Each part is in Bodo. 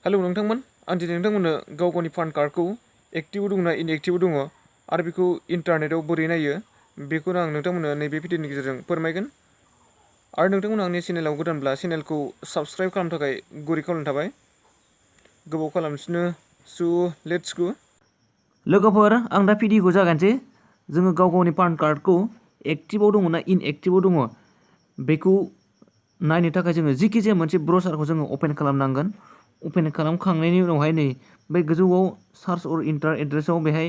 हेलौ नोंथांमोन, आं दिनै नोंथांमोननो गाव गावनि पान कार्डखौ एक्टिभ दंना इनएक्टिभ दङ आरो बेखौ इन्टारनेटआव बोरै नायो बेखौनो आं नोंथांमोननो नैबे भिडिअनि गेजेरजों फोरमायगोन। आरो नोंथांमोना आंनि चेनेलाव गोदानब्ला चेनेलखौ साबस्क्राइब खालामनो थाखाय गुरै खावलायनाय थाबाय। गोबाव खालामसिनो लेट्स गो। लोगोफोर, आं दा भिडिअखौ जागायनोसै। जोङो गाव गावनि पान कार्डखौ एक्टिभआव दङ ना इनएक्टिभआव दङ बेखौ नायनो थाखाय जोङो जिखि जाया मोनसे ब्राउजारखौ जोङो अपेन खालामनांगोन। अपेन खालामखांनायनि उनावहाय नै बे गोजौआव सार्च अर इन्टार एड्रेसाव बेहाय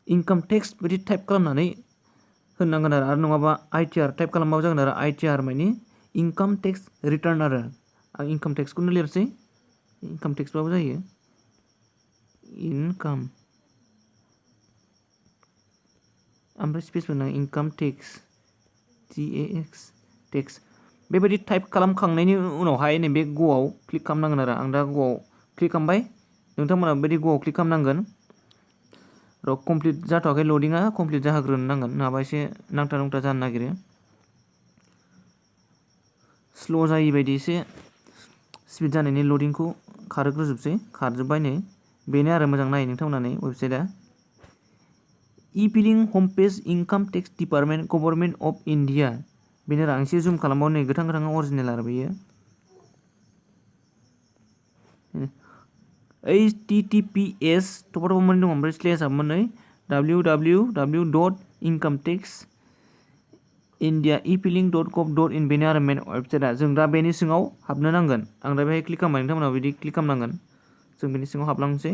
इनकाम टेक्स बिदि टाइप खालामनानै होनांगोन आरो नङाबा ITR टाइप खालामबाबो जागोन आरो ITR माने इनकाम टेक्स रिटार्न आरो आं इनकाम टेक्सखौनो लिरसै। इनकाम टेक्सबाबो जायो। इनकाम ओमफ्राय स्पेस होना इनकाम टेक्स TAX टेक्स बेबायदि टाइप खालामखांनायनि उनावहाय नैबे ग'आव क्लिक खालामनांगोन आरो आं दा ग'आव क्लिक खालामबाय। नोंथांमोना बेबायदि ग'आव क्लिक खालामनांगोन। र' कमप्लिट जाथ'वाखै, लडिंआ कमप्लिट जाहोग्रोनो नांगोन, नङाबा एसे नांथा नुंथा जानो नागिरो। स्ल' जायै बायदि एसे स्पिड जानायनि लडिंखौ खारहोग्रोजोबसै। खारजोब्बाय नै, बेनो आरो मोजां नायै नोंथांमोना नै वेबसाइटआ e filing home page income tax department government of India. बेनो आं एसे जुम खालामबाव नै गोथां गोथां अरिजिनेल आरो बेयो। HTTPS थपाथप मोननै दं ओमफ्राय स्लेसआ मोननै www.incometaxindia.efiling.gov.in बेनो आरो मेन वेबसाइटआ। जों दा बेनि सिङाव हाबनो नांगोन। आं दा बेहाय क्लिक खालामबाय, नोंथांमोना बिदि क्लिक खालामनांगोन। जों बेनि सिङाव हाबलांसै।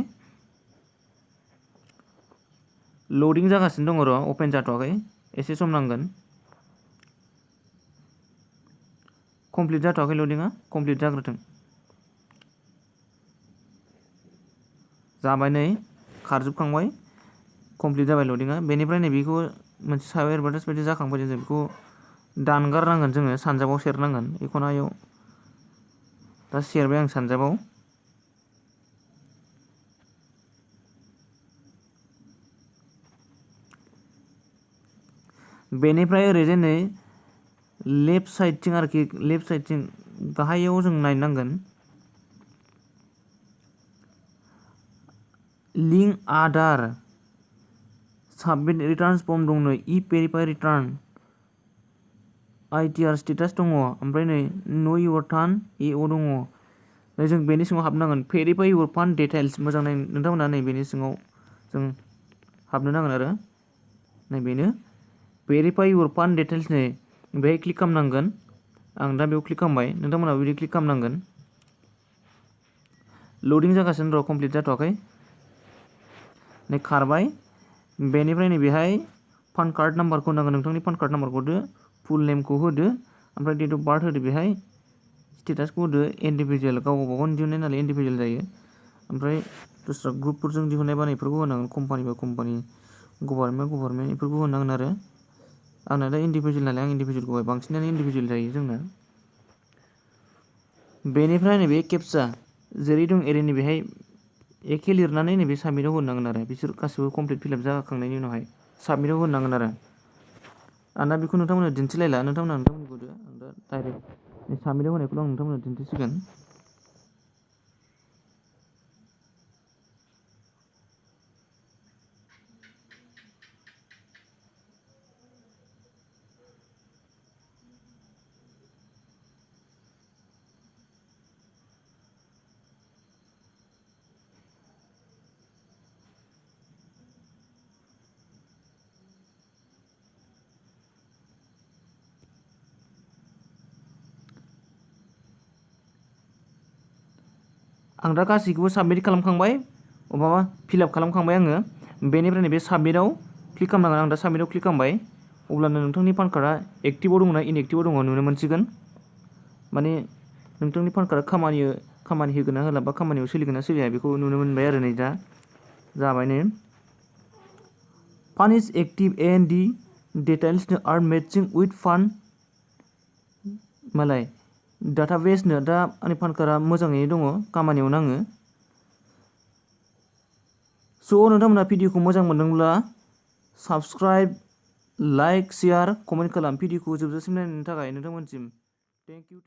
लडिं जागासिनो दङ, र' अपेन जाथ'वाखै, एसे सम नांगोन। कमप्लिट जाथ'वाखै लडिंआ, कमप्लिट जाग्रोथों। जाबाय नै, खारजोबखांबाय, कमप्लिट जाबाय लडिंआ। बेनिफ्राय नै बेखौ मोनसे सायाव एडभार्टाइज बायदि जाखांबाय, जों बेखौ दानगारनांगोन, जोङो सानजाबाव सेरनांगोन। एखनायाव दा सेरबाय आं सानजाबाव। बेनिफ्राय ओरैजाय नै लेफ्ट साइडथिं आरोखि, लेफ्ट साइडथिं गाहायाव जों नायनांगोन लिंक आदार साबमिट रिटार्न्स फर्म दं नै इ-भेरिफाइ रिटार्न ITR स्टेटास दङ, ओमफ्राय नै नो इउर टार्न AO दङ। जों बेनि सिङाव हाबनांगोन। भेरिफाइ इउर फान्ड डिटेल्स, मोजां नाय नोंथांमोना नै बेनि सिङाव जों हाबनो नांगोन आरो नै बेनो भेरिफाइ इउर फान्ड डिटेल्स। नै बेहाय क्लिक खालामनांगोन। आं दा बेयाव क्लिक खालामबाय, नोंथांमोनाबो बिदि क्लिक खालामनांगोन। लडिं जागासिनो, र' कमप्लिट जाथ'वाखै। नै खारबाय। बेनिफ्राय नै बेहाय पान कार्ड नाम्बारखौ होनांगोन, नोंथांनि पान कार्ड नाम्बारखौ होदो, फुल नेमखौ होदो, ओमफ्राय डेट अफ बार्थ होदो, बेहाय स्टेटासखौ होदो इन्डिभिजुवेल, गाव गावबागाव दिहुननाय नालाय इन्डिभिजुवेल जायो। ओमफ्राय दस्रा ग्रुपफोरजों दिहुननाय बा बेफोरखौ होनांगोन, कम्पानि बा कम्पानि, गभर्नमेन्ट बेफोरखौ होनांगोन आरो आंना दा इन्डिभिजुवेल नालाय आं इन्डिभिजुवेलखौ होबाय, बांसिनानो इन्डिभिजुवेल जायो जोंना। बेनिफ्राय नैबे केपचा जेरै दं एरैनो बेहाय एखे लिरनानै नैबे साबमिटआव होनांगोन आरो बिसोर गासिबो कमप्लिट फिलआप जाखांनायनि उनावहाय साबमिटआव होनांगोन आरो आं दा बेखौ नोंथांमोननो दिन्थिलायला, नोंथांमोनखौ होदो। आं दा डाइरेक्ट साबमिटआव होनायखौल' आं नोंथांमोननो दिन्थिसिगोन। आं दा गासैखौबो साबमिट खालामखांबाय, माबा फिलआप खालामखांबाय आङो। बेनिफ्राय नैबे साबमिटआव क्लिक खालामनांगोन। आं दा साबमिटआव क्लिक खालामबाय, अब्लानो नोंथांनि पान कार्डआ एक्टिभआव दङ ना इनएक्टिभआव दङ नुनो मोनसिगोन। माने नोंथांनि पान कार्डआ खामानि होगोन ना होला बा खामानियाव सोलिगोन ना सोलिया बेखौ नुनो मोनबाय आरो नै दा जाबाय नै fund is active and the details are matching with fund मालाय डाटाबेसनो दा आंनि पान कार्डआ मोजाङैनो दङ, खामानियाव नाङो। स' नोंथांमोना भिडिअखौ मोजां मोनदोंब्ला साबस्क्राइब, लाइक, शेयार, कमेन्ट खालाम। भिडिअखौ जोबजासिम नायनायनि थाखाय नोंथांमोनसिम थेंक इउ।